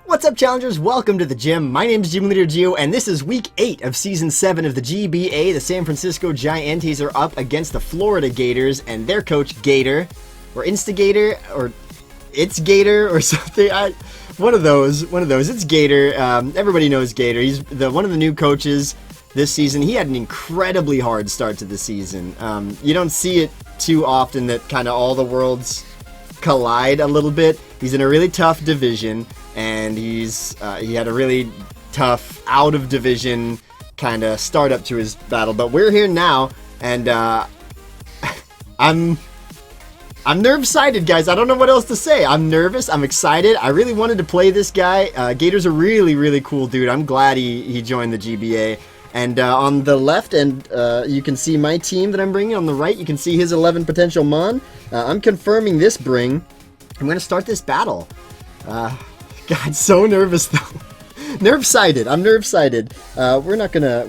What's up, challengers? Welcome to the gym. My name is Gym Leader Gio, and this is week 8 of season 7 of the GBA. The San Francisco GiEnteis are up against the Florida Gatrs and their coach Gator, or Instigator, or ItzGator, or something. One of those. It's Gator. Everybody knows Gator. He's one of the new coaches this season. He had an incredibly hard start to the season. You don't see it too often that kind of all the worlds collide a little bit. He's in a really tough division. And he had a really tough out of division kind of start up to his battle, but we're here now, and I'm nerve-sighted, guys. I don't know what else to say. I'm nervous. I'm excited. I really wanted to play this guy. Gator's a really cool dude. I'm glad he joined the GBA. And on the left, and you can see my team that I'm bringing. On the right, you can see his 11 potential Mon. I'm confirming this bring. I'm gonna start this battle. God, so nervous though. Nerve-sighted. I'm nerve-sighted. We're gonna,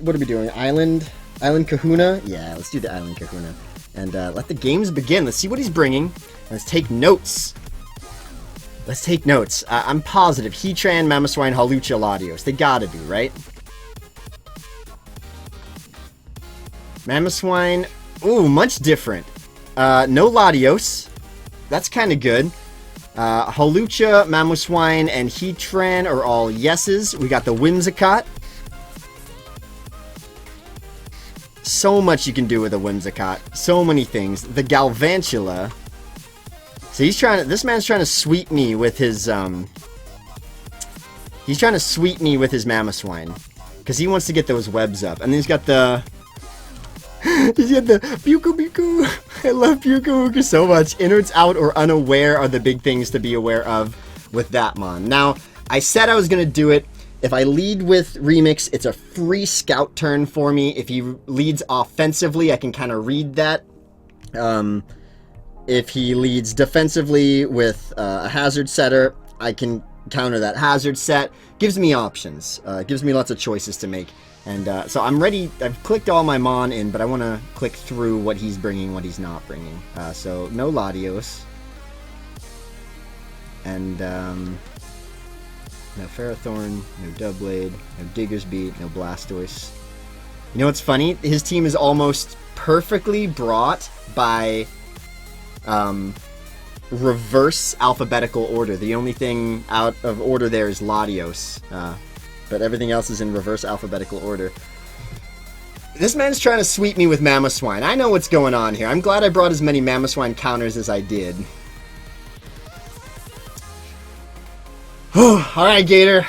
what are we doing? Island Kahuna? Yeah, let's do the Island Kahuna. And let the games begin. Let's see what he's bringing. Let's take notes. I'm positive. Heatran, Mamoswine, Hawlucha, Latios. They gotta be, right? Mamoswine. Ooh, much different. No Latios. That's kind of good. Hawlucha, Mamoswine, and Heatran are all yeses. We got the Whimsicott. So much you can do with a Whimsicott. So many things. The Galvantula. So this man's trying to sweep me with his, he's trying to sweep me with his Mamoswine. Because he wants to get those webs up. And then he's got the... He's got the Buku. I love Buku so much. Innards out or unaware are the big things to be aware of with that mon. Now, I said I was going to do it. If I lead with Remix, it's a free scout turn for me. If he leads offensively, I can kind of read that. If he leads defensively with a hazard setter, I can counter that hazard set. Gives me options. Gives me lots of choices to make. And so I'm ready. I've clicked all my Mon in, but I want to click through what he's bringing, what he's not bringing. So no Latios. And no Ferrothorn, no Doublade, no Digger's Beat, no Blastoise. You know what's funny? His team is almost perfectly brought by reverse alphabetical order. The only thing out of order there is Latios. But everything else is in reverse alphabetical order. This man's trying to sweep me with Mamoswine. I know what's going on here. I'm glad I brought as many Mamoswine counters as I did. Alright, Gator.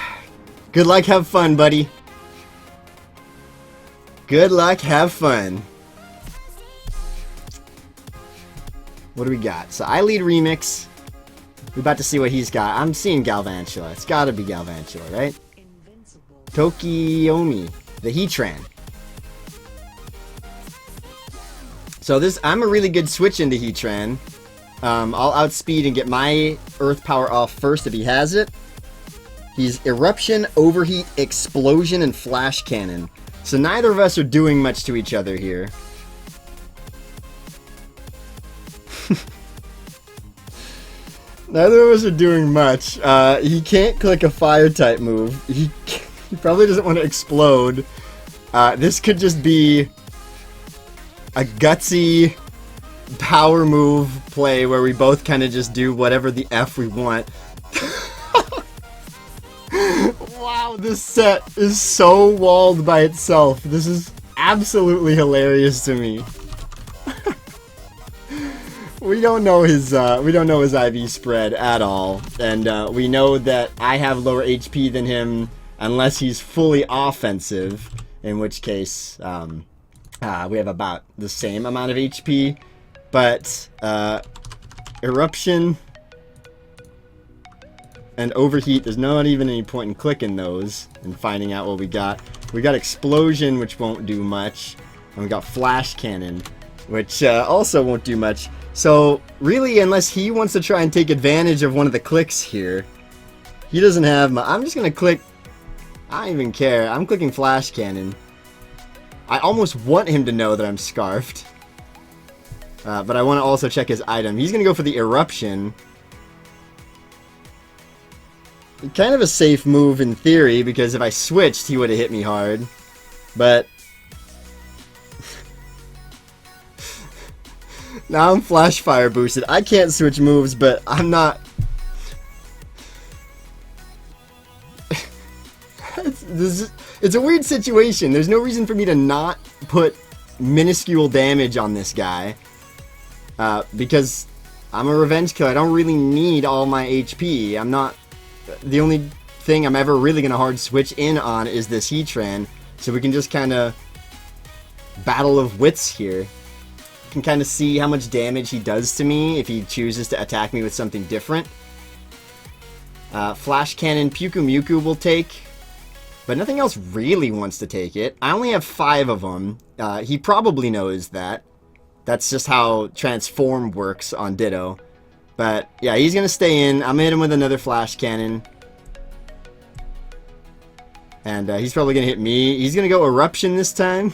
Good luck, have fun, buddy. Good luck, have fun. What do we got? So I lead Remix. We're about to see what he's got. I'm seeing Galvantula. It's gotta be Galvantula, right? Tokiomi, the Heatran. So I'm a really good switch into Heatran. I'll outspeed and get my Earth Power off first if he has it. He's Eruption, Overheat, Explosion, and Flash Cannon. So neither of us are doing much to each other here. Neither of us are doing much. He can't click a Fire-type move. He probably doesn't want to explode. This could just be a gutsy power move play where we both kind of just do whatever the F we want. Wow, this set is so walled by itself. This is absolutely hilarious to me. We don't know his IV spread at all, and we know that I have lower HP than him. Unless he's fully offensive, in which case we have about the same amount of HP. But Eruption and Overheat, there's not even any point in clicking those and finding out what we got. We got Explosion, which won't do much. And we got Flash Cannon, which also won't do much. So really, unless he wants to try and take advantage of one of the clicks here, he doesn't have my... I'm just going to click... I don't even care. I'm clicking Flash Cannon. I almost want him to know that I'm Scarfed. But I want to also check his item. He's going to go for the Eruption. Kind of a safe move in theory, because if I switched, he would have hit me hard. But now I'm flash fire boosted. I can't switch moves, but I'm not. It's a weird situation. There's no reason for me to not put minuscule damage on this guy. Because I'm a revenge killer. I don't really need all my HP. I'm not... The only thing I'm ever really going to hard switch in on is this Heatran. So we can just kind of... Battle of wits here. You can kind of see how much damage he does to me if he chooses to attack me with something different. Flash Cannon Pyukumuku will take... But nothing else really wants to take it. I only have 5 of them. He probably knows that. That's just how Transform works on Ditto. But, yeah, he's going to stay in. I'm going to hit him with another Flash Cannon. And he's probably going to hit me. He's going to go Eruption this time.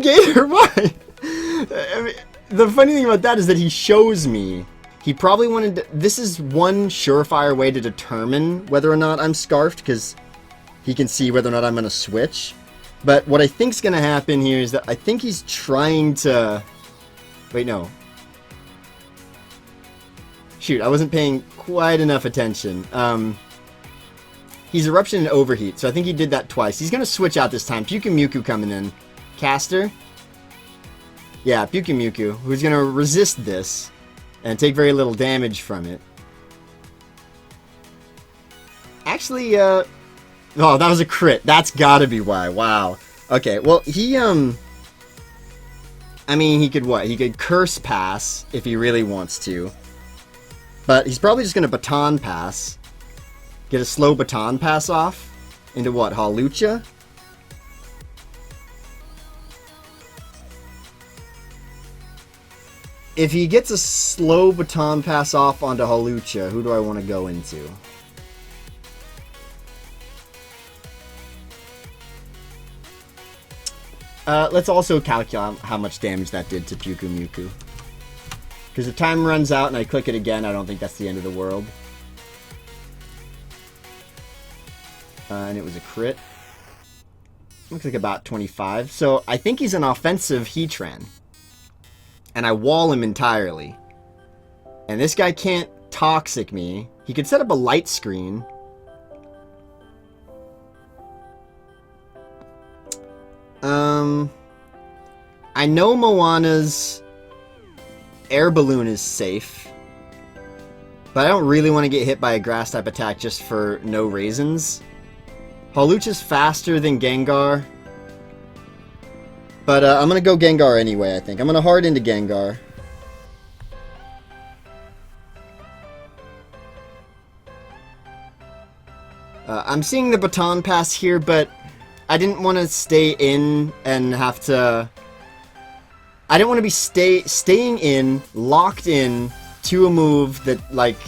Gator, why? I mean, the funny thing about that is that he shows me. He probably wanted to... This is one surefire way to determine whether or not I'm scarfed, because he can see whether or not I'm going to switch. But what I think's going to happen here is that I think he's trying to... Wait, no. Shoot, I wasn't paying quite enough attention. He's Eruption and Overheat, so I think he did that twice. He's going to switch out this time. Pyukumuku coming in. Caster. Yeah, Pyukumuku, who's going to resist this and take very little damage from it. Actually, oh, that was a crit. That's gotta be why. Wow. Okay, well, he, I mean, he could what? He could Curse Pass if he really wants to. But he's probably just gonna Baton Pass. Get a slow Baton Pass off into what? Hawlucha? If he gets a slow Baton Pass off onto Hawlucha, who do I want to go into? Let's also calculate how much damage that did to Pyukumuku. Because if time runs out and I click it again, I don't think that's the end of the world. And it was a crit. Looks like about 25. So I think he's an offensive Heatran. And I wall him entirely. And this guy can't Toxic me. He could set up a light screen. I know Moana's air balloon is safe. But I don't really want to get hit by a grass type attack just for no reasons. Hawlucha's faster than Gengar. But I'm going to go Gengar anyway, I think. I'm going to hard into Gengar. I'm seeing the Baton Pass here, but I didn't want to stay in and have to... I didn't want to be staying in, locked in to a move that, like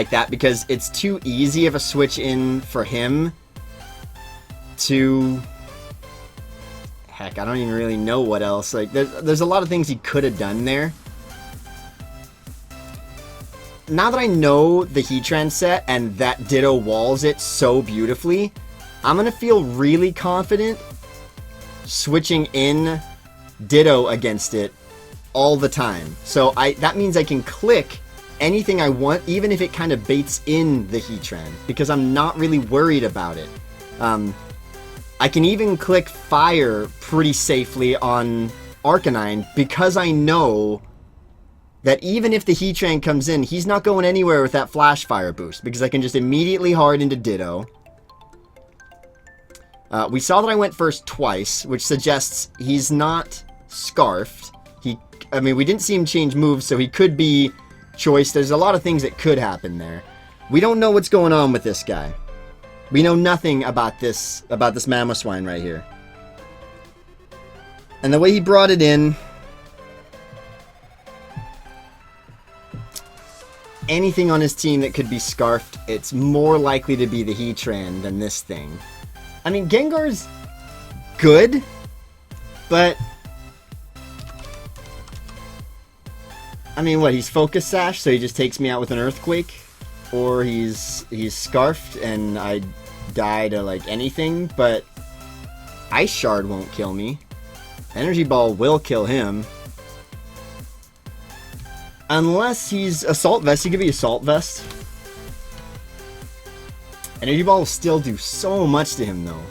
that, because it's too easy of a switch in for him to... Heck, I don't even really know what else. Like, there's a lot of things he could have done there. Now that I know the Heatran set and that Ditto walls it so beautifully, I'm going to feel really confident switching in Ditto against it all the time. So that means I can click anything I want, even if it kind of baits in the Heatran, because I'm not really worried about it. I can even click Fire pretty safely on Arcanine because I know that even if the Heatran comes in, he's not going anywhere with that Flash Fire boost, because I can just immediately hard into Ditto. We saw that I went first twice, which suggests he's not Scarfed. I mean, we didn't see him change moves, so he could be choice. There's a lot of things that could happen there. We don't know what's going on with this guy. We know nothing about this Mamoswine right here. And the way he brought it in... Anything on his team that could be Scarfed, it's more likely to be the Heatran than this thing. I mean, Gengar's good, but... I mean, what, he's Focus Sash, so he just takes me out with an Earthquake? Or he's Scarfed and I die to, like, anything, but Ice Shard won't kill me. Energy Ball will kill him. Unless he's Assault Vest. He could be Assault Vest. Energy Ball will still do so much to him, though.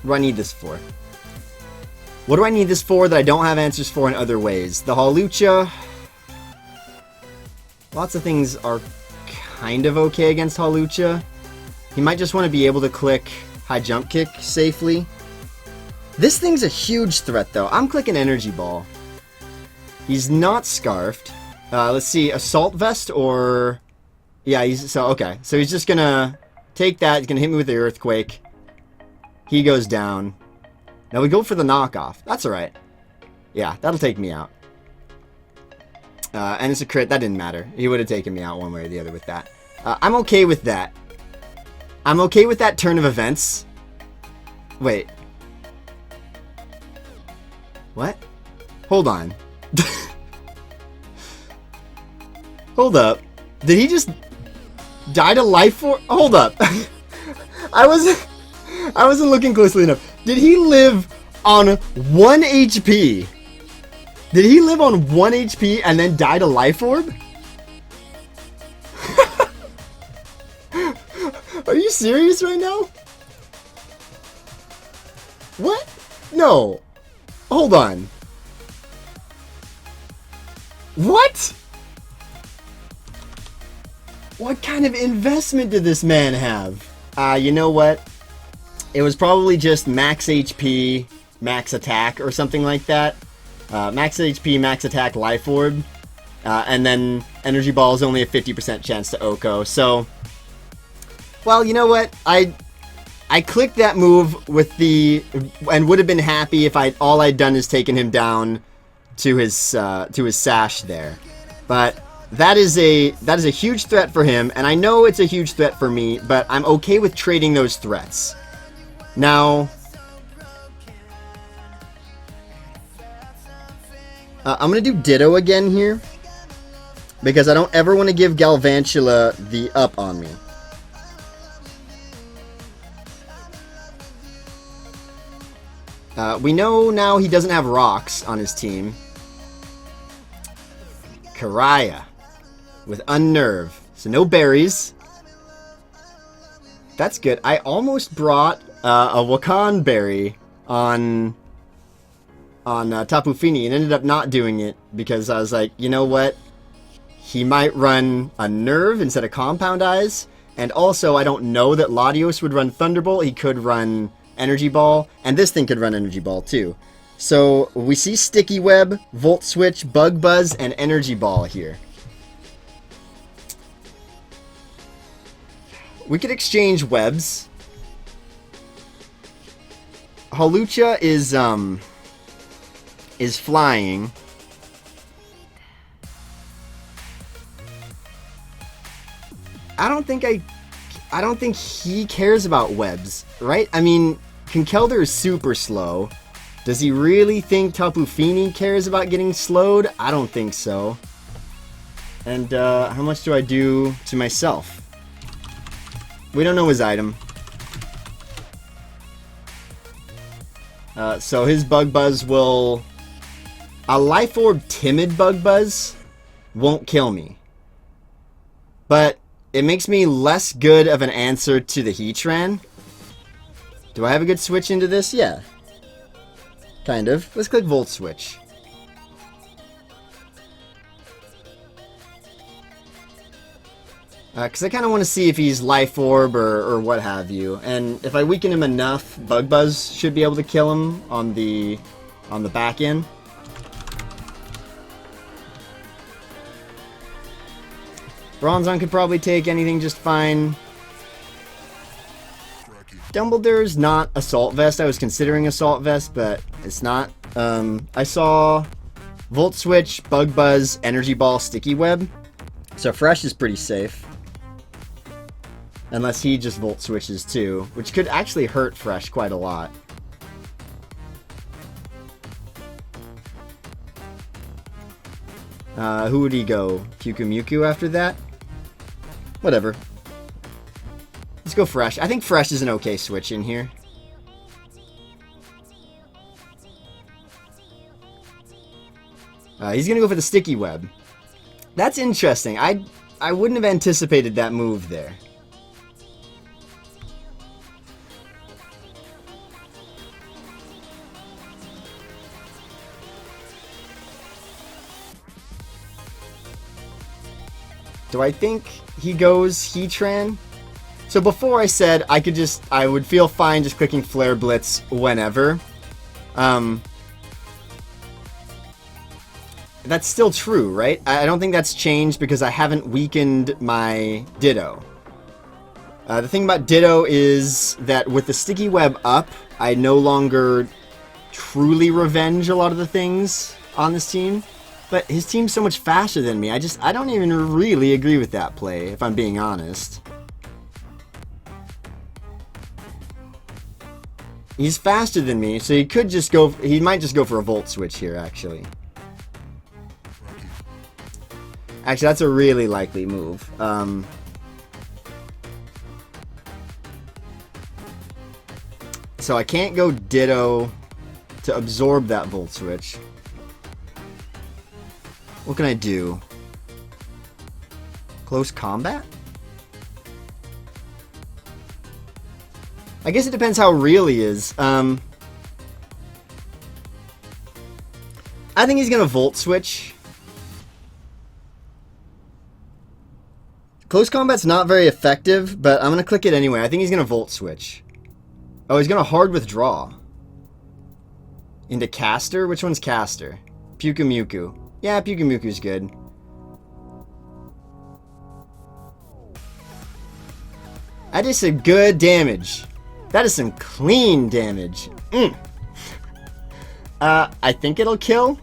What do I need this for? What do I need this for that I don't have answers for in other ways? The Hawlucha. Lots of things are kind of okay against Hawlucha. He might just want to be able to click High Jump Kick safely. This thing's a huge threat, though. I'm clicking Energy Ball. He's not Scarfed. Let's see, Assault Vest or... Yeah, okay. So he's just gonna take that, he's gonna hit me with the Earthquake. He goes down. Now we go for the knockoff. That's alright. Yeah, that'll take me out. And it's a crit, that didn't matter. He would have taken me out one way or the other with that. I'm okay with that. I'm okay with that turn of events. Wait. What? Hold on. Hold up. Did he just die to Life Orb? Hold up. I wasn't looking closely enough. Did he live on 1 HP? Did he live on 1 HP and then die to Life Orb? Are you serious right now? What? No. Hold on. What? What kind of investment did this man have? You know what? It was probably just max HP, max attack, or something like that. Max HP, max attack, Life Orb. And then Energy Ball is only a 50% chance to Oko. So, well, you know what? I clicked that move with the... and would have been happy if all I'd done is taken him down to his sash there. But... That is a huge threat for him, and I know it's a huge threat for me, but I'm okay with trading those threats. Now, I'm going to do Ditto again here, because I don't ever want to give Galvantula the up on me. We know now he doesn't have rocks on his team. Karaya. With Unnerve. So no berries. That's good. I almost brought a Wakan berry on Tapu Fini and ended up not doing it because I was like, you know what? He might run Unnerve instead of Compound Eyes. And also, I don't know that Latios would run Thunderbolt. He could run Energy Ball. And this thing could run Energy Ball too. So we see Sticky Web, Volt Switch, Bug Buzz, and Energy Ball here. We could exchange webs. Hawlucha is flying. I don't think he cares about webs, right? I mean, Conkeldurr is super slow. Does he really think Tapu Fini cares about getting slowed? I don't think so. And how much do I do to myself? We don't know his item. So his Bug Buzz will... A Life Orb Timid Bug Buzz won't kill me. But it makes me less good of an answer to the Heatran. Do I have a good switch into this? Yeah. Kind of. Let's click Volt Switch. Because I kind of want to see if he's Life Orb or what have you. And if I weaken him enough, Bug Buzz should be able to kill him on the back end. Bronzong could probably take anything just fine. Dumbledore's not Assault Vest. I was considering Assault Vest, but it's not. I saw Volt Switch, Bug Buzz, Energy Ball, Sticky Web. So Fresh is pretty safe. Unless he just Volt Switches too, which could actually hurt Fresh quite a lot. Who would he go? Pyukumuku after that? Whatever. Let's go Fresh. I think Fresh is an okay switch in here. He's going to go for the Sticky Web. That's interesting. I wouldn't have anticipated that move there. Do I think he goes Heatran? So before I said I would feel fine just clicking Flare Blitz whenever. That's still true, right? I don't think that's changed because I haven't weakened my Ditto. The thing about Ditto is that with the Sticky Web up, I no longer truly revenge a lot of the things on this team. But his team's so much faster than me, I don't even really agree with that play, if I'm being honest. He's faster than me, so he could just go, he might just go for a Volt Switch here, actually. Actually, that's a really likely move. So I can't go Ditto to absorb that Volt Switch. What can I do? Close combat? I guess it depends how real he is. I think he's gonna Volt Switch. Close combat's not very effective, but I'm gonna click it anyway. I think he's gonna Volt Switch. Oh, he's gonna hard withdraw. Into Caster? Which one's Caster? Pyukumuku. Yeah, Pyukumuku's good. That is some good damage. That is some clean damage. I think it'll kill.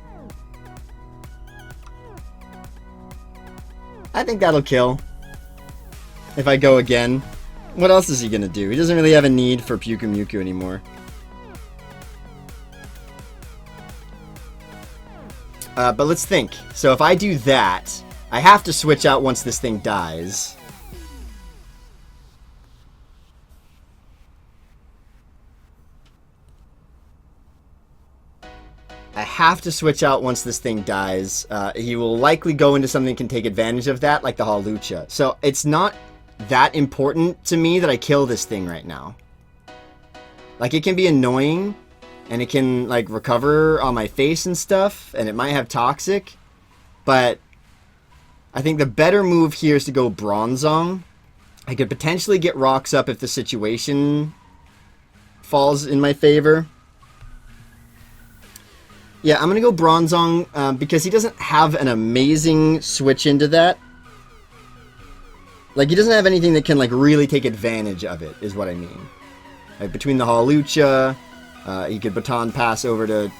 I think that'll kill. If I go again. What else is he gonna do? He doesn't really have a need for Pyukumuku anymore. But let's think. So if I do that, I have to switch out once this thing dies. I have to switch out once this thing dies. He will likely go into something that can take advantage of that, like the Hawlucha. So it's not that important to me that I kill this thing right now. Like, it can be annoying, and it can, like, recover on my face and stuff, and it might have Toxic, but I think the better move here is to go Bronzong. I could potentially get Rocks up if the situation falls in my favor. Yeah, I'm going to go Bronzong because he doesn't have an amazing switch into that. Like, he doesn't have anything that can, like, really take advantage of it, is what I mean. Like, between the Hawlucha, he could Baton Pass over to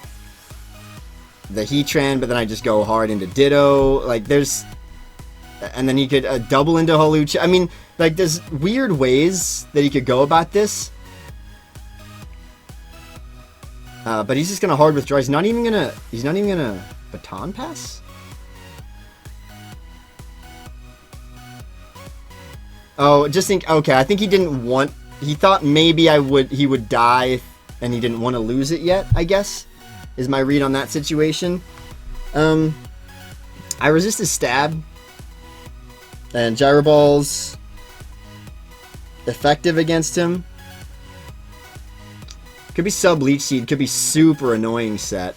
the Heatran, but then I just go hard into Ditto. Like, there's... And then he could double into Hawlucha. I mean, like, there's weird ways that he could go about this. But he's just gonna hard withdraw. He's not even gonna Baton Pass? Oh, just think, okay, I think he didn't want, he thought maybe he would die and he didn't want to lose it yet, I guess, is my read on that situation. I resist his stab. And Gyro Ball's effective against him. Could be Sub Leech Seed, could be super annoying set.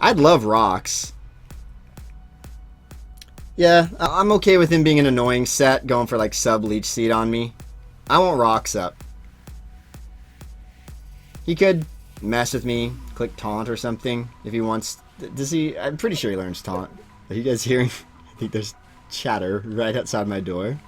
I'd love Rocks. Yeah, I'm okay with him being an annoying set, going for like Sub Leech Seed on me. I want Rocks up. He could mess with me, click Taunt or something if he wants. Does he? I'm pretty sure he learns Taunt. Are you guys hearing? I think there's chatter right outside my door.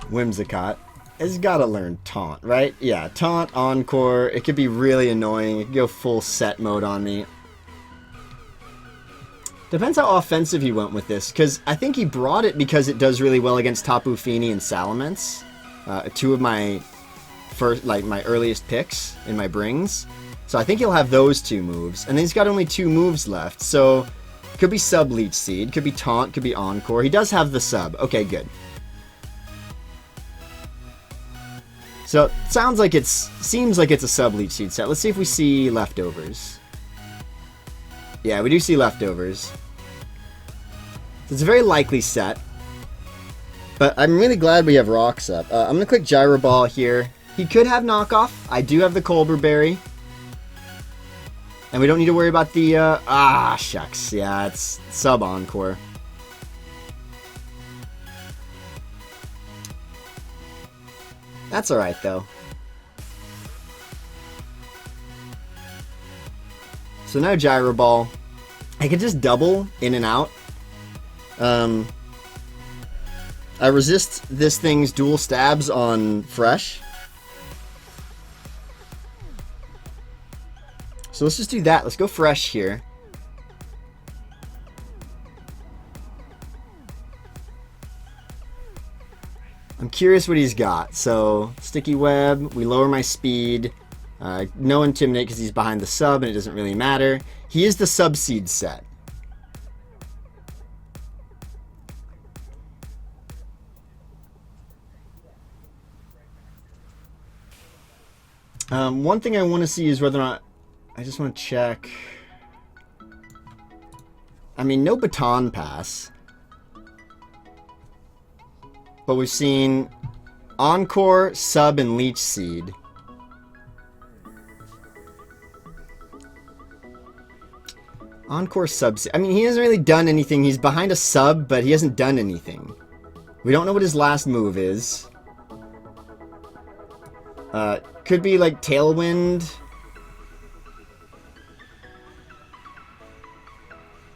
Whimsicott has got to learn Taunt, right? Yeah, Taunt, Encore. It could be really annoying. It could go full set mode on me. Depends how offensive he went with this, because I think he brought it because it does really well against Tapu Fini and Salamence. Two of my first, like, my earliest picks in my brings. So I think he'll have those 2 moves. And then he's got only 2 moves left. So could be sub Leech Seed, could be Taunt, could be Encore. He does have the sub. Okay, good. So it seems like it's a sub Leech Seed set. Let's see if we see leftovers. Yeah, we do see leftovers. So it's a very likely set. But I'm really glad we have rocks up. I'm going to click Gyro Ball here. He could have knockoff. I do have the Colbur Berry. And we don't need to worry about the, shucks. Yeah, it's sub Encore. That's alright, though. So now Gyro Ball. I could just double in and out. I resist this thing's dual stabs on Fresh. So let's just do that. Let's go Fresh here. I'm curious what he's got. So, Sticky Web, we lower my speed. No Intimidate because he's behind the sub and it doesn't really matter. He is the sub seed set. One thing I want to see is whether or not... I just want to check... I mean, no Baton Pass. But we've seen Encore, Sub, and Leech Seed. Encore, Sub, I mean, he hasn't really done anything. He's behind a Sub, but he hasn't done anything. We don't know what his last move is. Could be like Tailwind.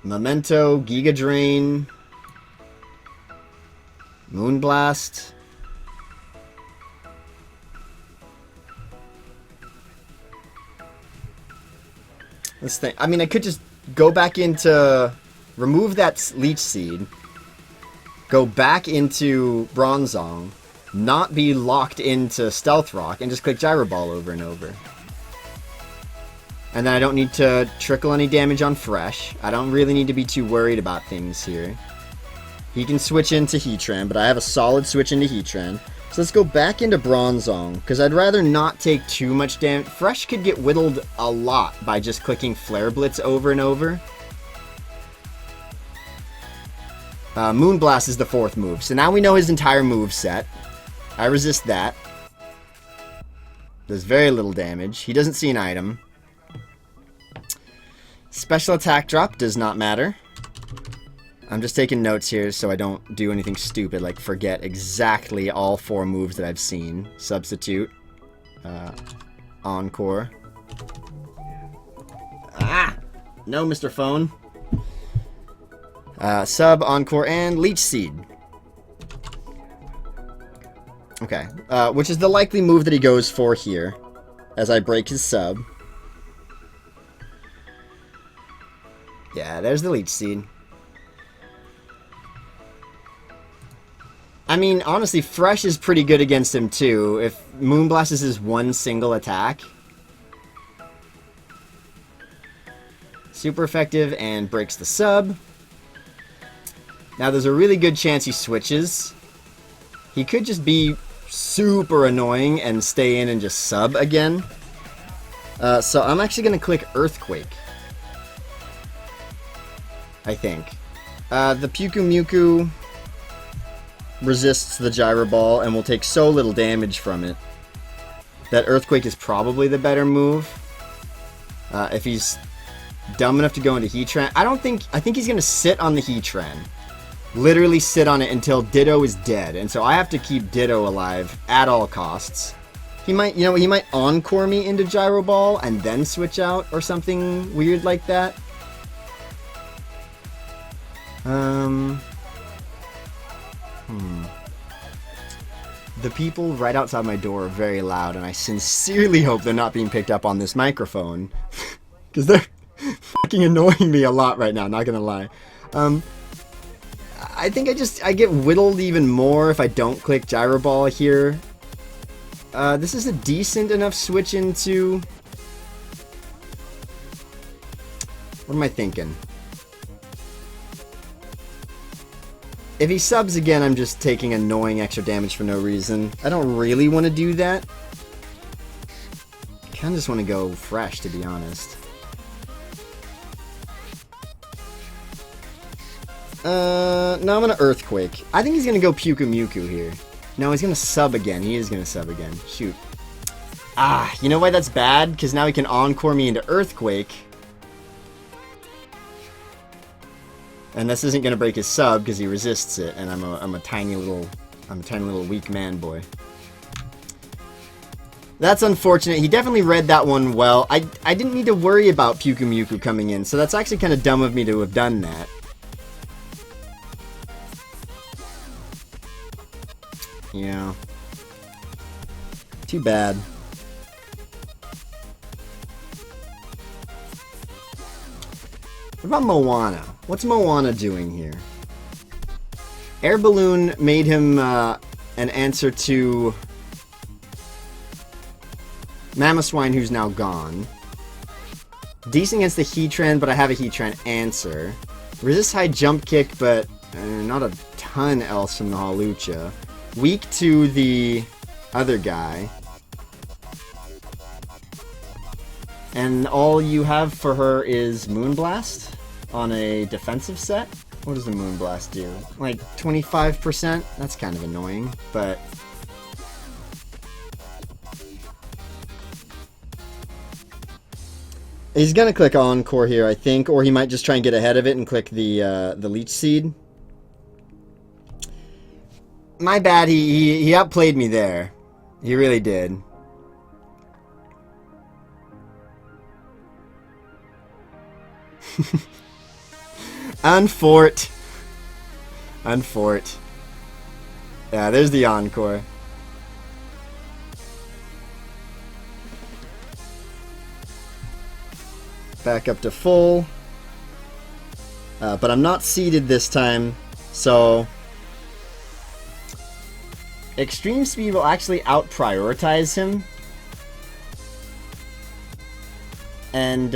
Memento, Giga Drain. Moonblast. Let's think. I mean, I could just go back into... Remove that Leech Seed. Go back into Bronzong. Not be locked into Stealth Rock. And just click Gyro Ball over and over. And then I don't need to trickle any damage on Fresh. I don't really need to be too worried about things here. He can switch into Heatran, but I have a solid switch into Heatran. So let's go back into Bronzong, because I'd rather not take too much damage. Fresh could get whittled a lot by just clicking Flare Blitz over and over. Moonblast is the 4th move, so now we know his entire move set. I resist that. Does very little damage. He doesn't see an item. Special attack drop does not matter. I'm just taking notes here so I don't do anything stupid like forget exactly all 4 moves that I've seen. Substitute. Encore. Ah! No, Mr. Phone. Sub, Encore, and Leech Seed. Okay. Which is the likely move that he goes for here. As I break his sub. Yeah, there's the Leech Seed. I mean, honestly, Fresh is pretty good against him, too. If Moonblast is his one single attack. Super effective and breaks the sub. Now, there's a really good chance he switches. He could just be super annoying and stay in and just sub again. So I'm actually going to click Earthquake. I think. The Puku Muku resists the Gyro Ball and will take so little damage from it that Earthquake is probably the better move. If he's dumb enough to go into Heatran. I think he's going to sit on the Heatran. Literally sit on it until Ditto is dead. And so I have to keep Ditto alive at all costs. He might, he might Encore me into Gyro Ball and then switch out or something weird like that. The people right outside my door are very loud, and I sincerely hope they're not being picked up on this microphone. Because they're fucking annoying me a lot right now, not gonna lie. I think I get whittled even more if I don't click Gyro Ball here. This is a decent enough switch into What am I thinking? If he subs again, I'm just taking annoying extra damage for no reason. I don't really want to do that. I kind of just want to go fresh, to be honest. No, I'm going to Earthquake. I think he's going to go Pyukumuku here. No, he's going to sub again. He is going to sub again. Shoot. Ah, you know why that's bad? Because now he can Encore me into Earthquake. And this isn't gonna break his sub because he resists it, and I'm a tiny little weak man boy. That's unfortunate. He definitely read that one well. I didn't need to worry about Pyukumuku coming in, so that's actually kind of dumb of me to have done that. Yeah. Too bad. What about Moana? What's Moana doing here? Air Balloon made him an answer to Mamoswine, who's now gone. Decent against the Heatran, but I have a Heatran answer. Resist high jump kick, but not a ton else from the Hawlucha. Weak to the other guy. And all you have for her is Moonblast on a defensive set. What does the Moonblast do? Like 25%? That's kind of annoying, but... He's gonna click Encore here, I think, or he might just try and get ahead of it and click the Leech Seed. My bad, he outplayed me there. He really did. Unfort. Unfort. Yeah, there's the Encore. Back up to full. But I'm not seeded this time, so... Extreme Speed will actually out-prioritize him. And,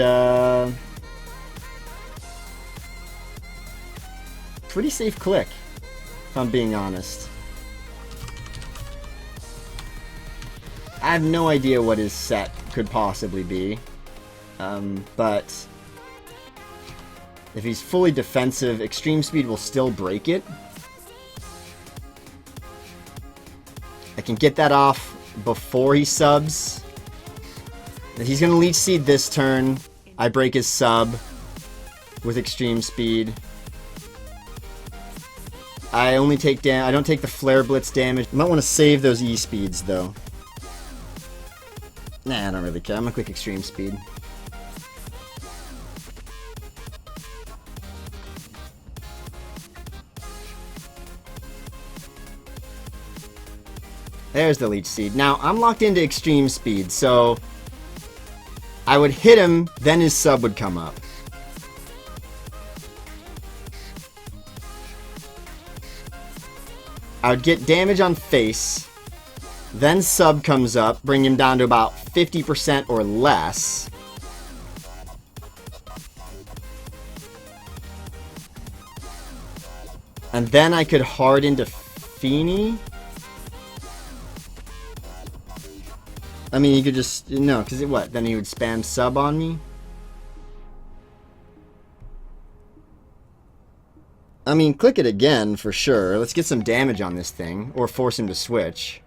pretty safe click, if I'm being honest. I have no idea what his set could possibly be. But if he's fully defensive, Extreme Speed will still break it. I can get that off before he subs. He's going to Leech Seed this turn. I break his sub with Extreme Speed. I only take I don't take the Flare Blitz damage. I might want to save those E-Speeds, though. Nah, I don't really care. I'm going to click Extreme Speed. There's the Leech Seed. Now, I'm locked into Extreme Speed, so... I would hit him, then his sub would come up. I would get damage on face, then sub comes up, bring him down to about 50% or less. And then I could hard into Feeny. I mean, you could just... No, because what? Then he would spam sub on me? I mean, click it again, for sure. Let's get some damage on this thing. Or force him to switch.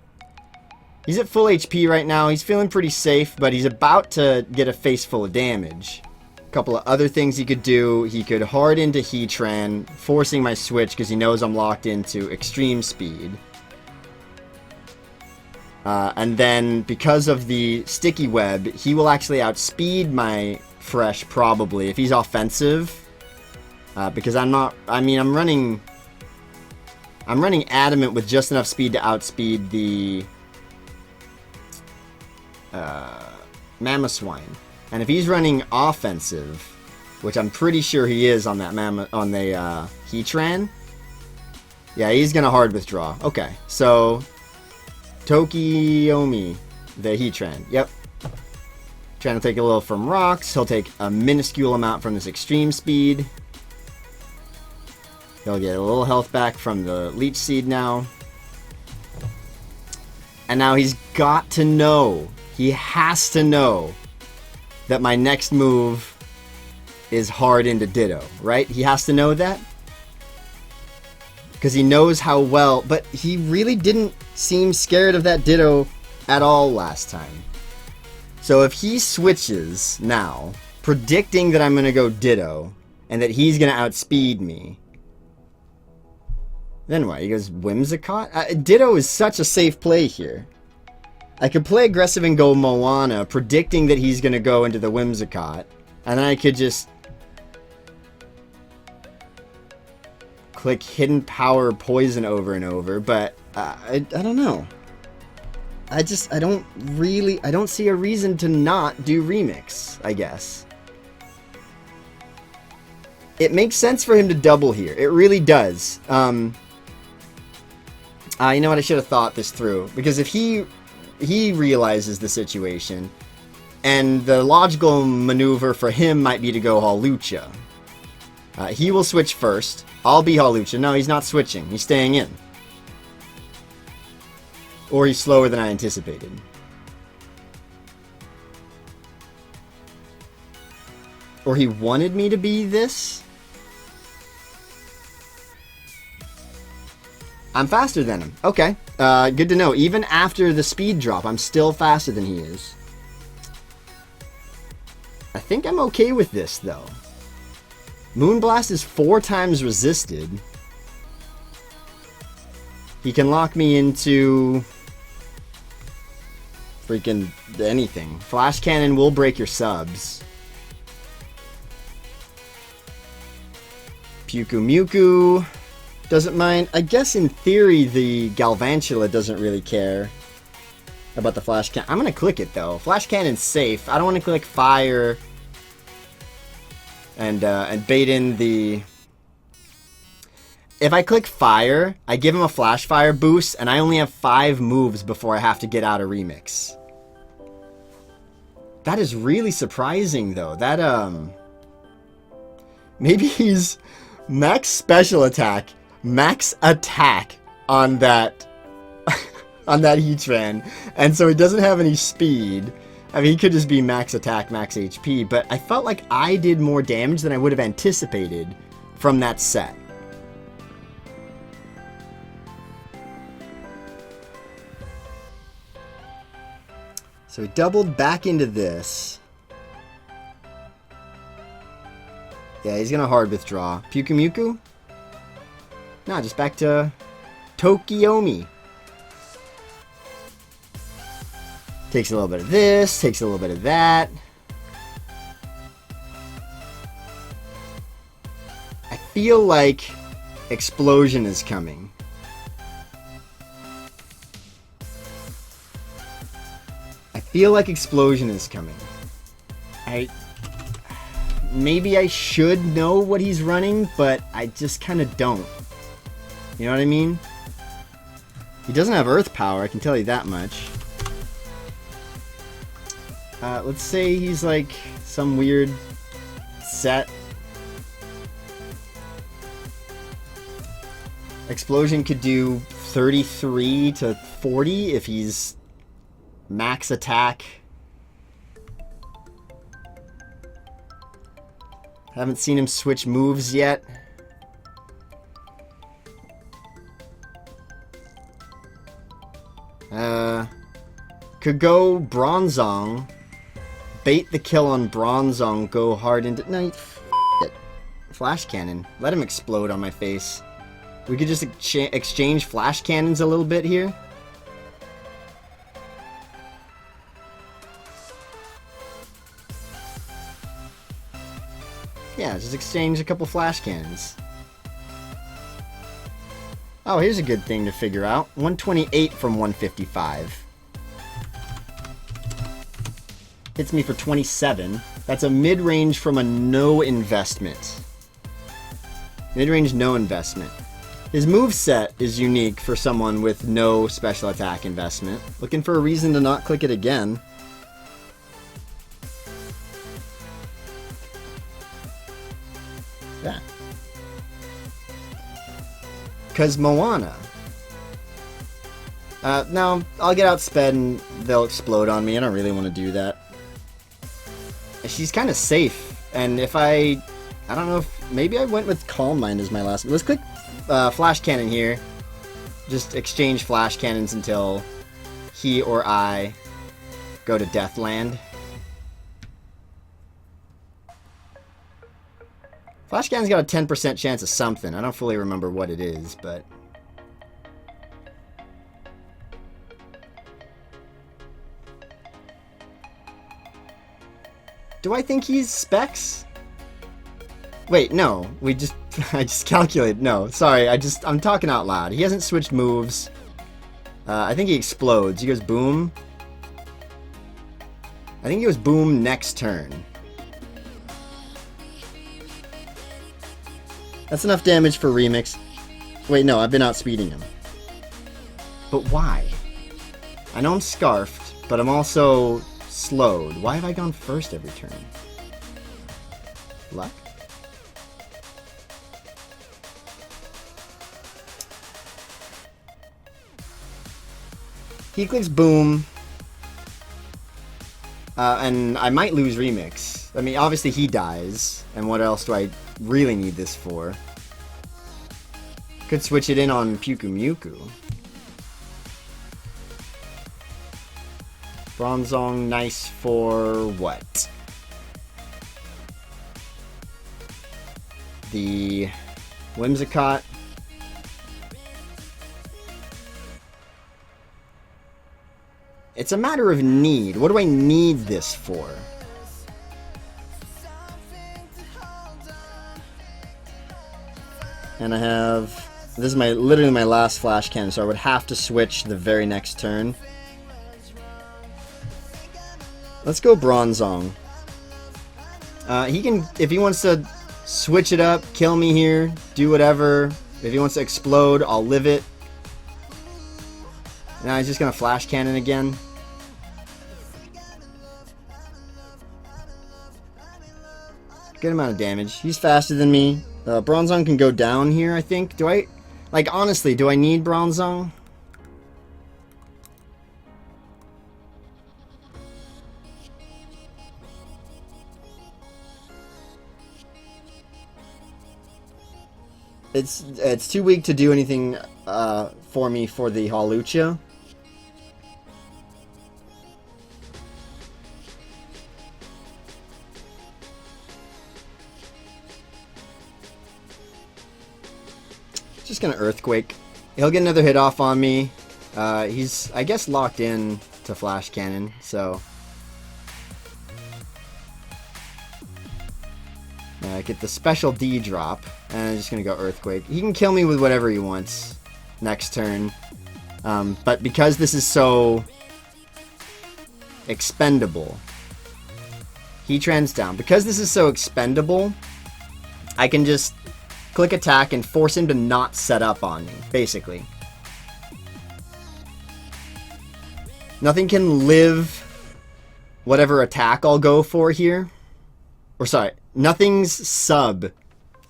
He's at full HP right now. He's feeling pretty safe, but he's about to get a face full of damage. A couple of other things he could do. He could hard into Heatran, forcing my switch because he knows I'm locked into Extreme Speed. And then, because of the Sticky Web, he will actually outspeed my Fresh, probably, if he's offensive. Because I'm not... I mean, I'm running Adamant with just enough speed to outspeed the... Mamoswine. And if he's running offensive, which I'm pretty sure he is on that Heatran, yeah, he's gonna hard withdraw. Okay, so... Tokiomi, the Heatran. Yep. Trying to take a little from rocks. He'll take a minuscule amount from this extreme speed. He'll get a little health back from the leech seed now. And now he's got to know, he has to know that my next move is hard into Ditto, right? He has to know that. Because he knows how well, but he really didn't seem scared of that Ditto at all last time. So if he switches now, predicting that I'm going to go Ditto, and that he's going to outspeed me, then what? He goes Whimsicott? Ditto is such a safe play here. I could play aggressive and go Moana, predicting that he's going to go into the Whimsicott, and then I could just click Hidden Power Poison over and over, but I don't know. I don't see a reason to not do Remix, I guess. It makes sense for him to double here. It really does. You know what? I should have thought this through. Because if he realizes the situation, and the logical maneuver for him might be to go Hawlucha. He will switch first. I'll be Hawlucha. No, he's not switching. He's staying in. Or he's slower than I anticipated. Or he wanted me to be this? I'm faster than him. Okay. Good to know. Even after the speed drop, I'm still faster than he is. I think I'm okay with this, though. Moonblast is 4 times resisted. He can lock me into freaking anything. Flash Cannon will break your subs. Pyukumuku doesn't mind. I guess in theory the Galvantula doesn't really care about the Flash Cannon. I'm going to click it though. Flash Cannon's safe. I don't want to click Fire and bait in the... If I click Fire, I give him a Flash Fire boost, and I only have 5 moves before I have to get out of Remix. That is really surprising, though. That, maybe he's max special attack, max attack on that, on that Heatran, and so he doesn't have any speed. I mean, he could just be max attack, max HP, but I felt like I did more damage than I would have anticipated from that set. So he doubled back into this. Yeah, he's gonna hard withdraw. Pyukumuku? No, just back to Tokiomi. Takes a little bit of this, takes a little bit of that. I feel like Explosion is coming. I feel like Explosion is coming. Maybe I should know what he's running, but I just kind of don't. You know what I mean? He doesn't have Earth Power, I can tell you that much. Let's say he's like some weird set. Explosion could do 33 to 40 if he's max attack. Haven't seen him switch moves yet. Could go Bronzong. Bait the kill on Bronzong. Go hard into... No, it. Flash Cannon. Let him explode on my face. We could just exchange Flash Cannons a little bit here. Yeah, just exchange a couple Flash Cannons. Oh, here's a good thing to figure out. 128 from 155. Hits me for 27. That's a mid-range from a no investment. Mid-range no investment. His moveset is unique for someone with no special attack investment. Looking for a reason to not click it again. that? Because Moana. No, I'll get outsped and they'll explode on me. I don't really want to do that. She's kind of safe. And if I don't know if... Maybe I went with Calm Mind as my last... Let's click Flash Cannon here. Just exchange Flash Cannons until he or I go to Deathland. Flash Cannon's got a 10% chance of something. I don't fully remember what it is, but... Do I think he's Specs? Wait, no. I just calculated. No, sorry. I'm talking out loud. He hasn't switched moves. I think he explodes. He goes boom. I think he goes boom next turn. That's enough damage for Remix. Wait, no, I've been outspeeding him. But why? I know I'm scarfed, but I'm also slowed. Why have I gone first every turn? Luck? He clicks boom. And I might lose Remix. I mean, obviously he dies. And what else do I really need this for? Could switch it in on Pyukumuku. Bronzong, nice for what? The Whimsicott. It's a matter of need. What do I need this for? And I have... This is literally my last Flash Cannon, so I would have to switch the very next turn. Let's go Bronzong. He can... If he wants to switch it up, kill me here, do whatever. If he wants to explode, I'll live it. Now he's just gonna Flash Cannon again. Good amount of damage. He's faster than me. Bronzong can go down here, I think. Do I... Like, honestly, do I need Bronzong? It's too weak to do anything for me for the Hawlucha. Just gonna Earthquake. He'll get another hit off on me. He's, I guess, locked in to Flash Cannon, so... get the special D drop, and I'm just gonna go Earthquake. He can kill me with whatever he wants next turn, but because this is so expendable, Heatran's down. Because this is so expendable, I can just click attack and force him to not set up on me, basically. Nothing can live whatever attack I'll go for here. Or sorry, nothing's sub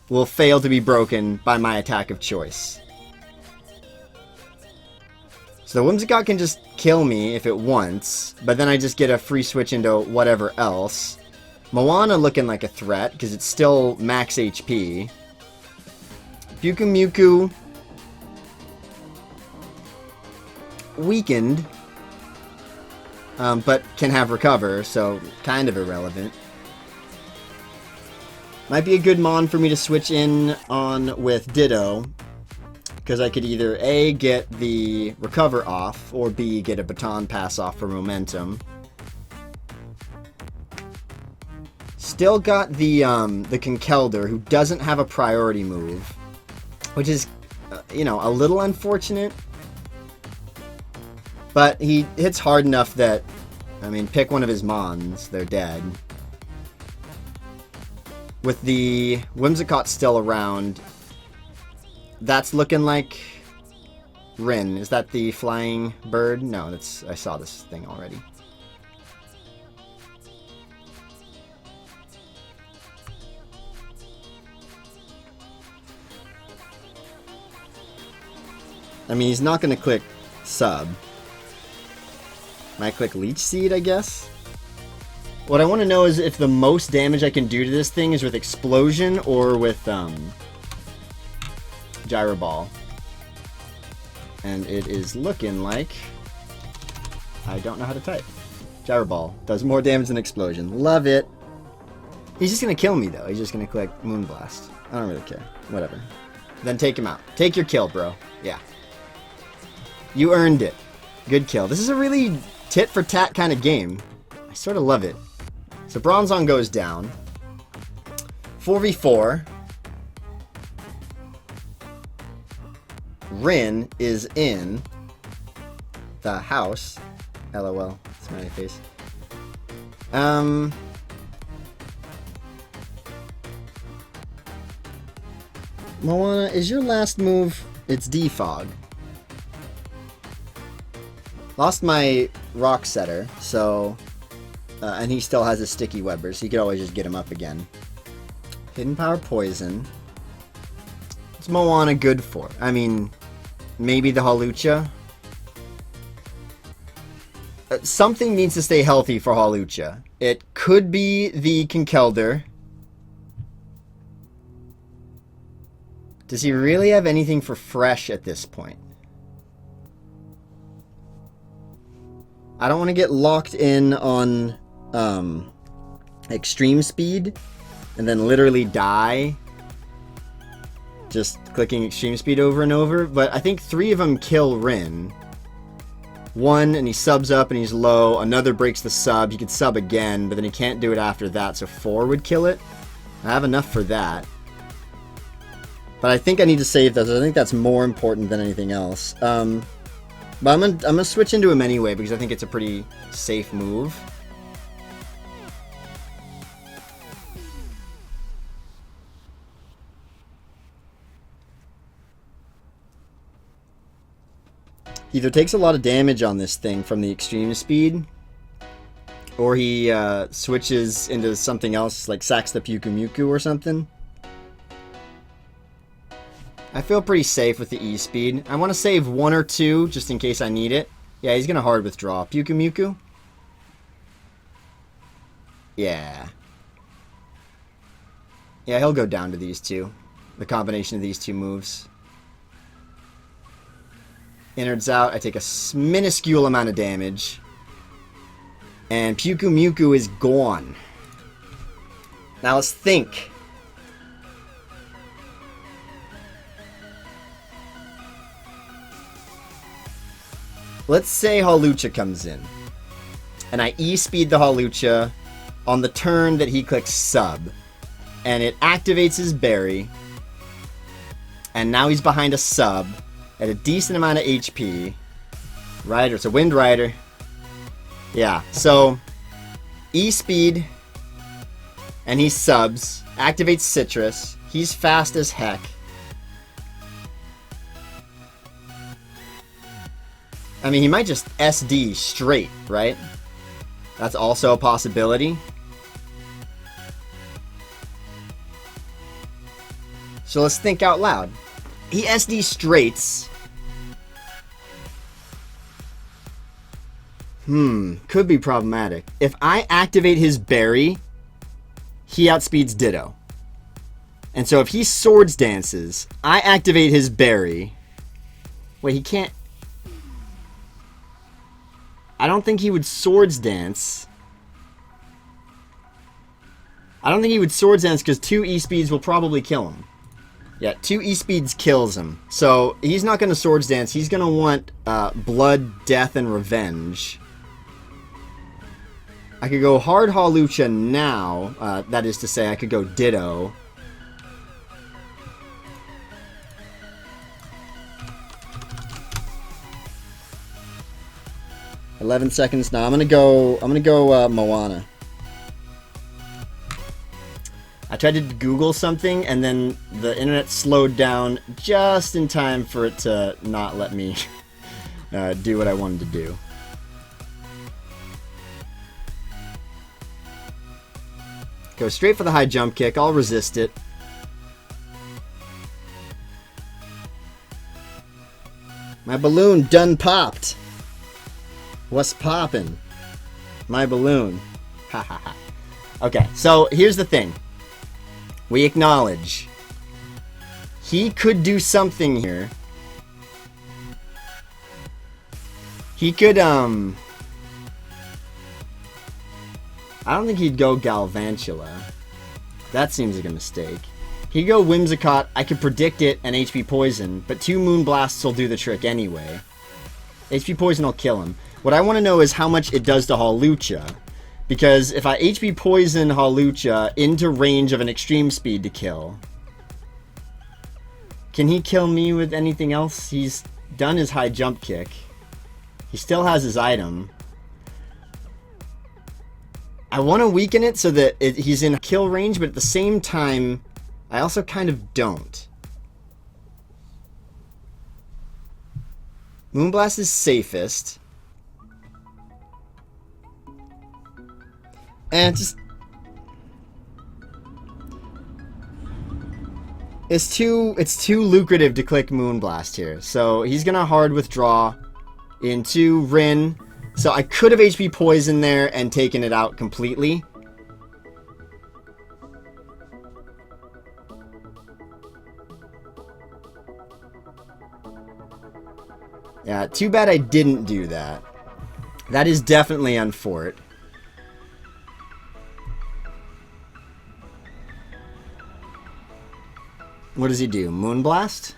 will fail to be broken by my attack of choice. So the Whimsicott can just kill me if it wants, but then I just get a free switch into whatever else. Moana looking like a threat, because it's still max HP. Pyukumuku weakened, but can have recover, so kind of irrelevant. Might be a good mon for me to switch in on with Ditto, because I could either A, get the recover off, or B, get a baton pass off for momentum. Still got the Conkeldurr, who doesn't have a priority move, which is, you know, a little unfortunate. But he hits hard enough that, I mean, pick one of his mons, they're dead. With the Whimsicott still around, that's looking like Rin. Is that the flying bird? No, that's, I saw this thing already. I mean, he's not going to click sub. Might click Leech Seed, I guess? What I want to know is if the most damage I can do to this thing is with Explosion or with Gyro Ball. And it is looking like I don't know how to type. Gyro Ball does more damage than Explosion. Love it. He's just going to kill me, though. He's just going to click Moonblast. I don't really care. Whatever. Then take him out. Take your kill, bro. Yeah. You earned it. Good kill. This is a really tit-for-tat kind of game. I sort of love it. So Bronzong goes down. 4v4. Rin is in the house. LOL. Smiley face. Moana, is your last move... It's Defog. Lost my Rock Setter, so... and he still has a Sticky Webber, so you could always just get him up again. Hidden Power Poison. What's Moana good for? I mean, maybe the Hawlucha? Something needs to stay healthy for Hawlucha. It could be the Conkeldurr. Does he really have anything for fresh at this point? I don't want to get locked in on extreme speed and then literally die just clicking extreme speed over and over, but I think 3 of them kill Rin. 1 and he subs up and he's low, another breaks the sub, he could sub again, but then he can't do it after that, so 4 would kill it. I have enough for that. But I think I need to save those. I think that's more important than anything else. But I'm gonna switch into him anyway because I think it's a pretty safe move. He either takes a lot of damage on this thing from the extreme speed, or he switches into something else, like sacks the Pyukumuku or something. I feel pretty safe with the E-Speed. I want to save 1 or 2 just in case I need it. Yeah, he's going to hard withdraw. Pyukumuku? Yeah. Yeah, he'll go down to these 2. The combination of these 2 moves. Innards out. I take a minuscule amount of damage. And Pyukumuku is gone. Now let's think. Let's say Hawlucha comes in, and I E-speed the Hawlucha on the turn that he clicks sub, and it activates his berry, and now he's behind a sub at a decent amount of HP. Rider, it's a Wind Rider. Yeah, so E-speed, and he subs, activates Citrus, he's fast as heck. I mean, he might just SD straight, right? That's also a possibility. So let's think out loud. He SD straights. Could be problematic. If I activate his berry, he outspeeds Ditto. And so if he Swords Dances, I activate his berry. Wait, he can't... I don't think he would Swords Dance. I don't think he would Swords Dance because 2 E-Speeds will probably kill him. Yeah, 2 E-Speeds kills him. So he's not going to Swords Dance. He's going to want Blood, Death, and Revenge. I could go hard Hawlucha now. That is to say, I could go Ditto. $11 seconds now. I'm gonna go Moana. I tried to Google something and then the internet slowed down just in time for it to not let me do what I wanted to do. Go straight for the high jump kick. I'll resist it. My balloon done popped. What's poppin'? My balloon. Ha ha ha. Okay, so here's the thing. We acknowledge. He could do something here. He could, I don't think he'd go Galvantula. That seems like a mistake. He'd go Whimsicott. I could predict it and HP Poison, but 2 Moonblasts will do the trick anyway. HP Poison will kill him. What I want to know is how much it does to Hawlucha. Because if I HP Poison Hawlucha into range of an Extreme Speed to kill, can he kill me with anything else? He's done his high jump kick. He still has his item. I want to weaken it so that he's in kill range, but at the same time, I also kind of don't. Moonblast is safest. And just... It's too lucrative to click Moonblast here. So he's gonna hard withdraw into Rin. So I could have HP Poison there and taken it out completely. Yeah, too bad I didn't do that. That is definitely unfort. What does he do? Moonblast?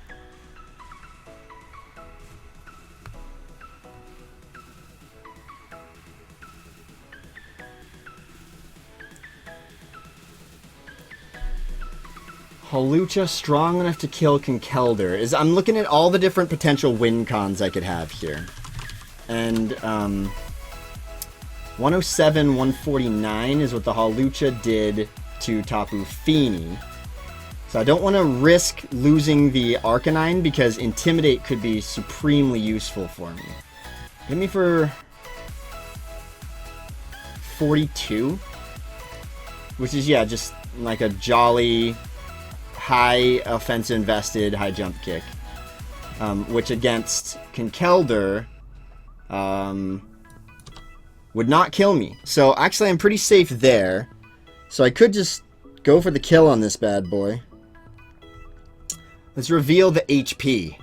Hawlucha strong enough to kill Conkeldurr. I'm looking at all the different potential win cons I could have here. And 107, 149 is what the Hawlucha did to Tapu Fini. So I don't want to risk losing the Arcanine because Intimidate could be supremely useful for me. Hit me for 42, which is, yeah, just like a jolly high offensive invested high jump kick, which against Conkeldurr would not kill me. So actually I'm pretty safe there. So I could just go for the kill on this bad boy. Let's reveal the HP.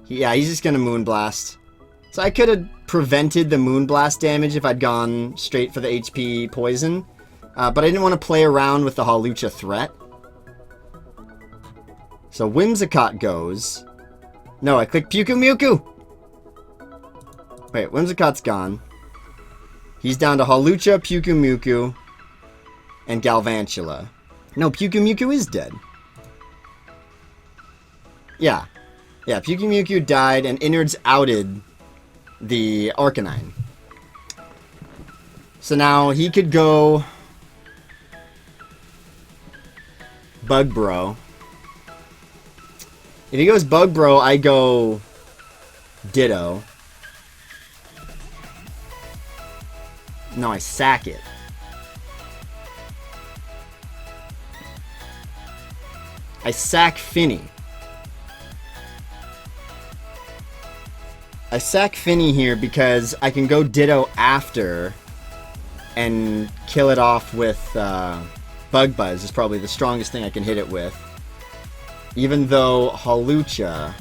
Yeah, he's just gonna Moonblast. So I could have prevented the Moonblast damage if I'd gone straight for the HP Poison, but I didn't want to play around with the Hawlucha threat. So Whimsicott goes. No, I clicked Pyukumuku! Wait, Whimsicott's gone. He's down to Hawlucha, Pyukumuku, and Galvantula. No, Pyukumuku is dead. Yeah. Yeah, Pyukumuku died and Innards outed the Arcanine. So now he could go Bug Bro. If he goes Bug Bro, I go Ditto. No, I sack it. I sack Finny. I sack Finny here because I can go Ditto after and kill it off with Bug Buzz is probably the strongest thing I can hit it with. Even though Hawlucha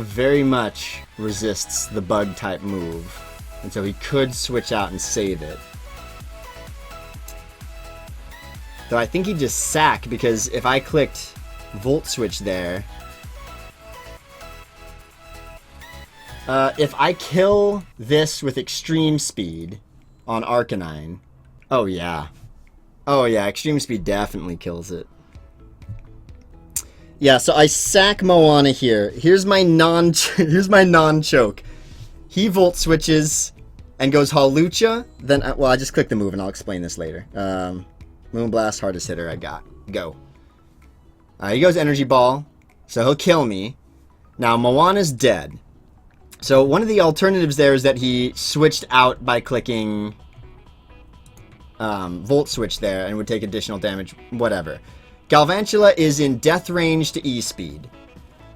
very much resists the bug type move. And so he could switch out and save it. Though I think he'd just sack because if I clicked Volt Switch there, if I kill this with Extreme Speed on Arcanine, oh yeah, Extreme Speed definitely kills it. Yeah, so I sack Moana here. Here's my non-choke. He Volt Switches and goes Hawlucha. Then, well, I just click the move and I'll explain this later. Moonblast, hardest hitter I got. Go. He goes Energy Ball, so he'll kill me. Now, Moana's dead. So one of the alternatives there is that he switched out by clicking Volt Switch there and would take additional damage, whatever. Galvantula is in death range to E-Speed.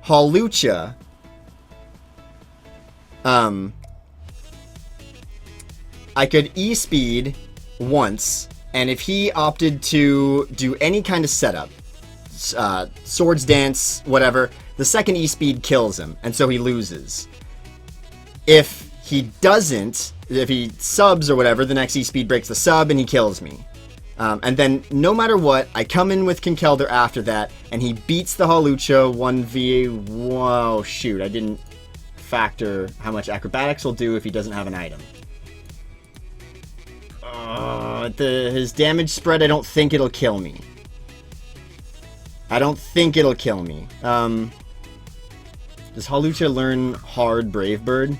Hawlucha I could E-speed once, and if he opted to do any kind of setup, swords dance, whatever, the second E-speed kills him, and so he loses. If he doesn't, if he subs or whatever, the next E-speed breaks the sub and he kills me. And then, no matter what, I come in with Kinkelder after that, and he beats the Hawlucha 1v... Whoa, shoot, I didn't factor how much acrobatics will do if he doesn't have an item. His damage spread, I don't think it'll kill me. I don't think it'll kill me. Does Hawlucha learn Hard Brave Bird?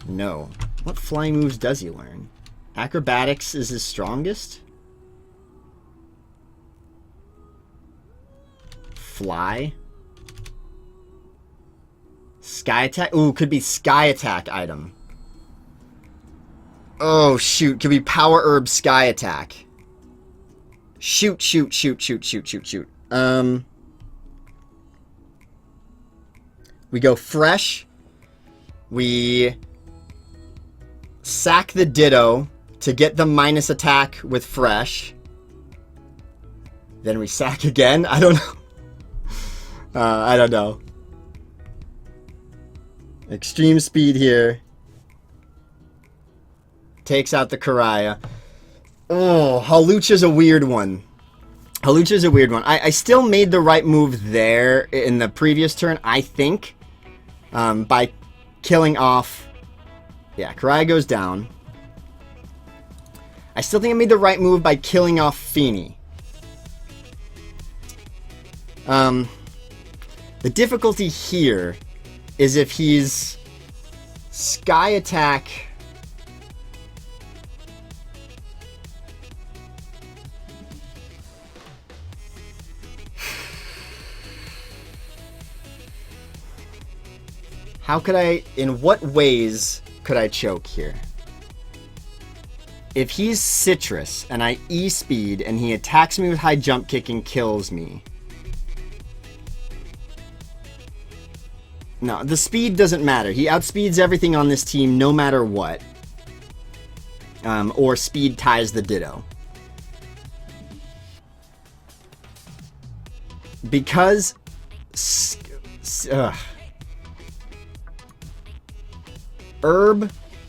No. What flying moves does he learn? Acrobatics is his strongest? Fly? Sky Attack? Ooh, could be Sky Attack item. Oh, shoot. Could be Power Herb Sky Attack. Shoot. We go Fresh. We sack the Ditto to get the minus attack with Fresh. Then we sack again? I don't know. I don't know. Extreme speed here. Takes out the Karaya. Oh, Hawlucha's a weird one. Hawlucha's a weird one. I still made the right move there in the previous turn, I think. By killing off... Yeah, Karaya goes down. I still think I made the right move by killing off Feeny. The difficulty here is if he's Sky Attack... How could I... In what ways could I choke here? If he's Citrus and I E-speed and he attacks me with high jump kick and kills me... No, the speed doesn't matter. He outspeeds everything on this team no matter what. Or speed ties the Ditto. Because...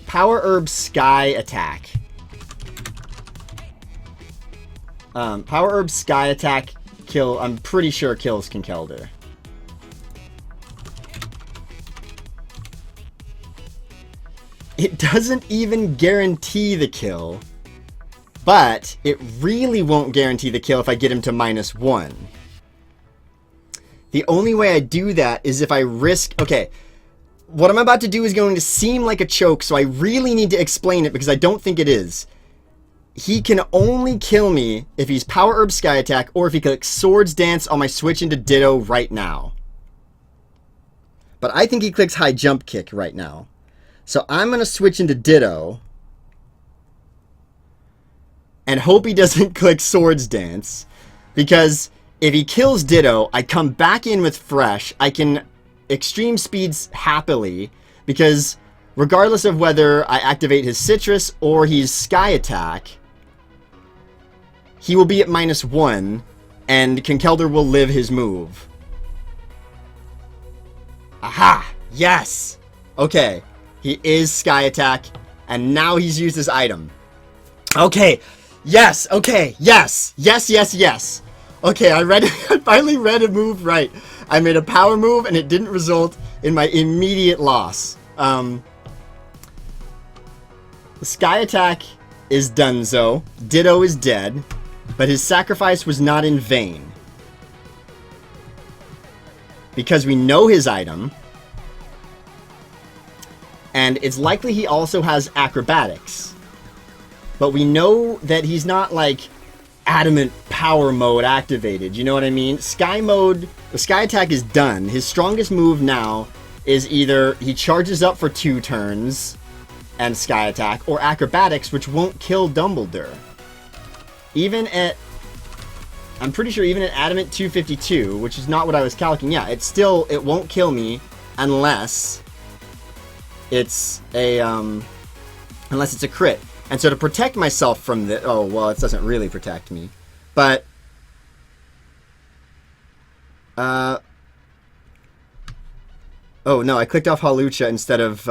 Power Herb Sky Attack. Power Herb Sky Attack I'm pretty sure kills Kinkelder. It doesn't even guarantee the kill, but it really won't guarantee the kill if I get him to -1. The only way I do that is if I risk... Okay, what I'm about to do is going to seem like a choke, so I really need to explain it because I don't think it is. He can only kill me if he's Power Herb Sky Attack or if he clicks Swords Dance on my switch into Ditto right now. But I think he clicks High Jump Kick right now. So I'm going to switch into Ditto and hope he doesn't click Swords Dance, because if he kills Ditto, I come back in with Fresh. I can extreme speeds happily, because regardless of whether I activate his Citrus or he's Sky Attack, he will be at -1 and Kinkelder will live his move. Aha! Yes! Okay, he is Sky Attack, and now he's used his item. Okay, yes, okay, yes, yes, yes, yes. Okay, I finally read a move right. I made a power move, and it didn't result in my immediate loss. The Sky Attack is donezo. Ditto is dead, but his sacrifice was not in vain. Because we know his item, and it's likely he also has acrobatics. But we know that he's not, like, adamant power mode activated, you know what I mean? Sky mode, the Sky Attack is done. His strongest move now is either he charges up for 2 turns and Sky Attack, or acrobatics, which won't kill Dumbledore. Even at, I'm pretty sure even at adamant 252, which is not what I was calculating, yeah, it won't kill me, unless it's a crit. And so to protect myself from the... Oh, well, it doesn't really protect me. But... Oh, no, I clicked off Hawlucha instead of...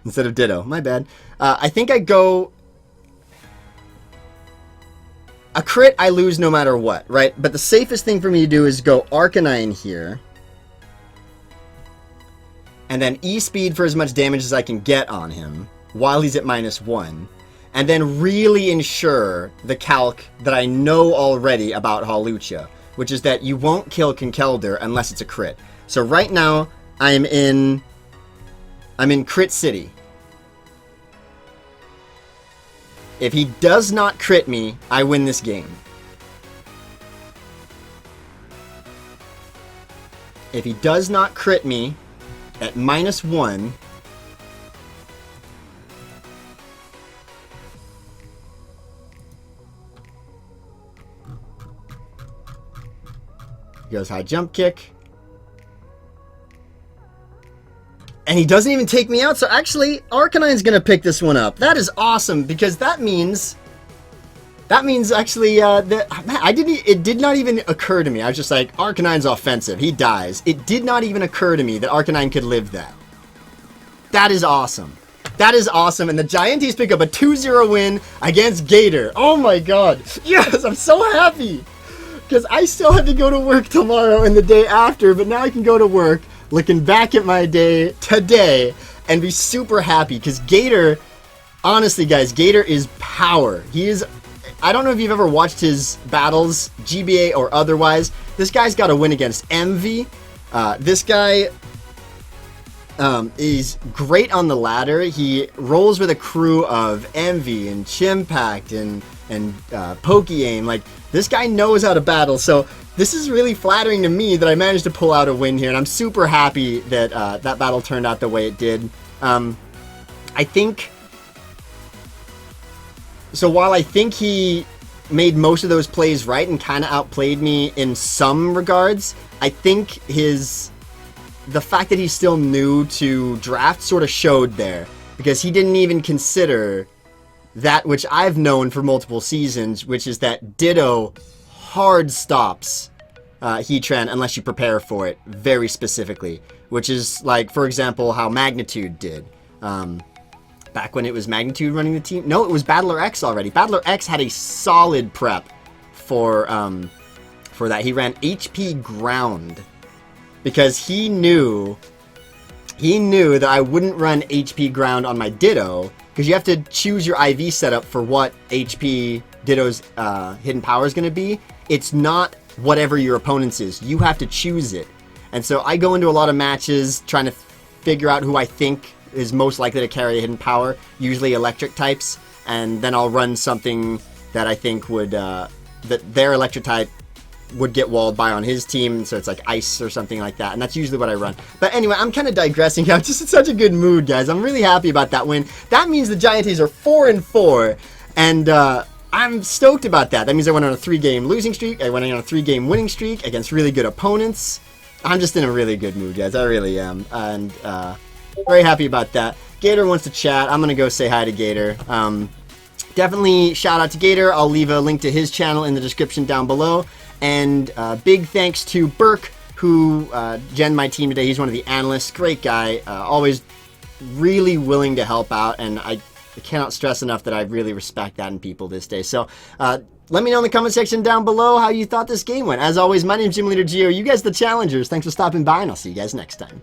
instead of Ditto. My bad. I think I go... A crit, I lose no matter what, right? But the safest thing for me to do is go Arcanine here. And then E-Speed for as much damage as I can get on him while he's at -1. And then really ensure the calc that I know already about Hawlucha, which is that you won't kill Conkeldurr unless it's a crit. So right now, I'm in Crit City. If he does not crit me, I win this game. If he does not crit me at -1, he goes high jump kick. And he doesn't even take me out, so actually, Arcanine's gonna pick this one up. That is awesome, because that means actually, that, man, it did not even occur to me. I was just like, Arcanine's offensive, he dies. It did not even occur to me that Arcanine could live that. That is awesome. That is awesome, and the GiEnteis pick up a 2-0 win against Gator. Oh my god, yes, I'm so happy! Because I still have to go to work tomorrow and the day after, but now I can go to work, looking back at my day today and be super happy, because Gator, honestly guys, Gator is power. He is, I don't know if you've ever watched his battles, GBA or otherwise. This guy's got a win against Envy. This guy is great on the ladder. He rolls with a crew of Envy and Chimpact and Poke-Aim. Like, this guy knows how to battle, so this is really flattering to me that I managed to pull out a win here, and I'm super happy that that battle turned out the way it did. I think... So while I think he made most of those plays right and kind of outplayed me in some regards, I think the fact that he's still new to draft sort of showed there, because he didn't even consider that which I've known for multiple seasons, which is that Ditto hard stops Heatran unless you prepare for it very specifically, which is like, for example, how Magnitude did. Back when it was Magnitude running the team. No, it was Battler X already. Battler X had a solid prep for that. He ran HP Ground because he knew that I wouldn't run HP Ground on my Ditto, because you have to choose your IV setup for what HP Ditto's hidden power is going to be. It's not whatever your opponent's is. You have to choose it. And so I go into a lot of matches trying to figure out who I think is most likely to carry a hidden power, usually electric types, and then I'll run something that I think would, that their electric type would get walled by on his team, so it's like ice or something like that, and that's usually what I run. But anyway, I'm kind of digressing. I'm just in such a good mood, guys. I'm really happy about that win. That means the GiEnteis are 4-4, and I'm stoked about that. That means I went on a 3-game losing streak. I went on a 3-game winning streak against really good opponents. I'm just in a really good mood, guys. I really am, and very happy about that. Gator wants to chat. I'm gonna go say hi to Gator. Definitely shout out to Gator. I'll leave a link to his channel in the description down below. And big thanks to Burke, who gen'd my team today. He's one of the analysts. Great guy. Always really willing to help out. And I cannot stress enough that I really respect that in people this day. So let me know in the comment section down below how you thought this game went. As always, my name's Gym Leader Geo. You guys the challengers. Thanks for stopping by, and I'll see you guys next time.